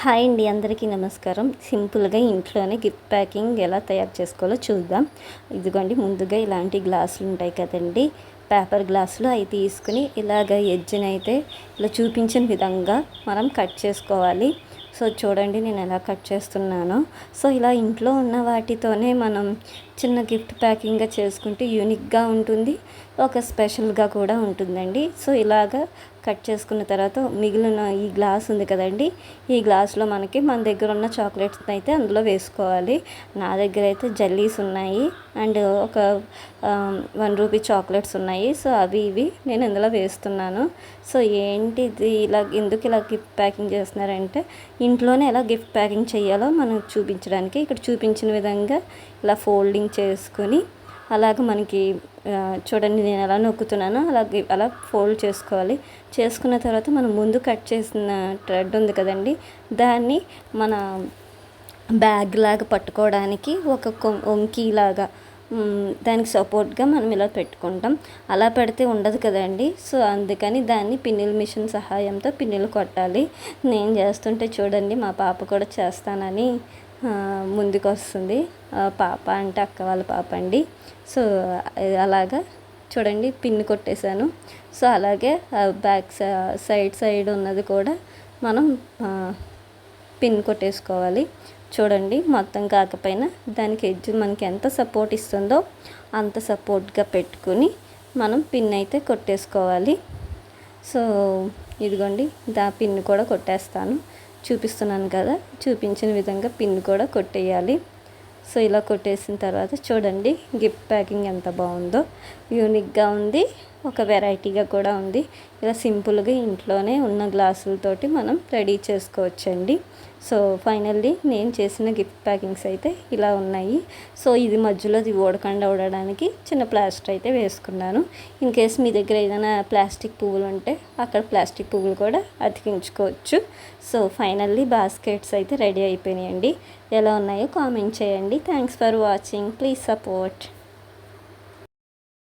Hi అండి, అందరికీ నమస్కారం. సింపుల్గా ఇంట్లోనే గిఫ్ట్ ప్యాకింగ్ ఎలా తయారు చేసుకోవాలో చూద్దాం. ఇదిగోండి, ముందుగా ఇలాంటి గ్లాసులు ఉంటాయి కదండి, పేపర్ గ్లాసులు అవి తీసుకుని ఇలాగ ఎడ్జ్నైతే ఇలా చూపించిన విధంగా మనం కట్ చేసుకోవాలి. సో చూడండి నేను ఎలా కట్ చేస్తున్నానో. సో ఇలా ఇంట్లో ఉన్న వాటితోనే మనం చిన్న గిఫ్ట్ ప్యాకింగ్గా చేసుకుంటే యూనిక్గా ఉంటుంది, ఒక స్పెషల్గా కూడా ఉంటుందండి. సో ఇలాగా కట్ చేసుకున్న తర్వాత మిగిలిన ఈ గ్లాస్ ఉంది కదండి, ఈ గ్లాస్లో మనకి మన దగ్గర ఉన్న చాక్లెట్స్ అయితే అందులో వేసుకోవాలి. నా దగ్గర అయితే జెల్లీస్ ఉన్నాయి అండ్ ఒక 1 రూపీ చాక్లెట్స్ ఉన్నాయి. సో అవి ఇవి నేను ఇందులో వేస్తున్నాను. సో ఏంటిది ఇలా ఎందుకు ఇలా గిఫ్ట్ ప్యాకింగ్ చేస్తున్నారంటే ఇంట్లోనే ఎలా గిఫ్ట్ ప్యాకింగ్ చేయాలో మనం చూపించడానికి. ఇక్కడ చూపించిన విధంగా ఇలా ఫోల్డింగ్ చేసుకొని అలాగ మనకి చూడండి నేను ఎలా నొక్కుతున్నానో అలాగే అలా ఫోల్డ్ చేసుకోవాలి. చేసుకున్న తర్వాత మనం ముందు కట్ చేసిన థ్రెడ్ ఉంది కదండి, దాన్ని మన బ్యాగ్ లాగా పట్టుకోవడానికి ఒక వంకీలాగా దానికి సపోర్ట్గా మనం ఇలా పెట్టుకుంటాం. అలా పెడితే ఉండదు కదండి. సో అందుకని దాన్ని పిన్నిల్ మిషన్ సహాయంతో పిన్నిలు కొట్టాలి. నేను చేస్తుంటే చూడండి మా పాప కూడా చేస్తానని ముందుకు వస్తుంది. పాప అంటే అక్క వాళ్ళ పాప అండి. సో అలాగా చూడండి పిన్ కొట్టేశాను. సో అలాగే బ్యాక్ సైడ్ ఉన్నది కూడా మనం పిన్ కొట్టేసుకోవాలి. చూడండి మొత్తం కాకపోయినా దానికి ఎడ్జ్ మనకి ఎంత సపోర్ట్ ఇస్తుందో అంత సపోర్ట్గా పెట్టుకుని మనం పిన్ అయితే కొట్టేసుకోవాలి. సో ఇదిగోండి పిన్ కూడా కొట్టేస్తాను, చూపిస్తున్నాను కదా, చూపించిన విధంగా పిన్ కూడా కొట్టేయాలి. సో ఇలా కొట్టేసిన తర్వాత చూడండి గిఫ్ట్ ప్యాకింగ్ ఎంత బాగుందో, యూనిక్గా ఉంది, ఒక వెరైటీగా కూడా ఉంది. ఇలా సింపుల్గా ఇంట్లోనే ఉన్న గ్లాసులతోటి మనం రెడీ చేసుకోవచ్చండి. సో ఫైనల్లీ నేను చేసిన గిఫ్ట్ ప్యాకింగ్స్ అయితే ఇలా ఉన్నాయి. సో ఇది మధ్యలో ఓడకుండా ఉండడానికి చిన్న ప్లాస్టర్ అయితే వేసుకున్నాను. ఇన్ కేస్ మీ దగ్గర ఏదైనా ప్లాస్టిక్ పువ్వులు ఉంటే అక్కడ ప్లాస్టిక్ పువ్వులు కూడా అతికించుకోవచ్చు. సో ఫైనల్లీ బాస్కెట్స్ అయితే రెడీ అయిపోయినాయండి. ఎలా ఉన్నాయో కామెంట్ చేయండి. Thanks for watching. Please support.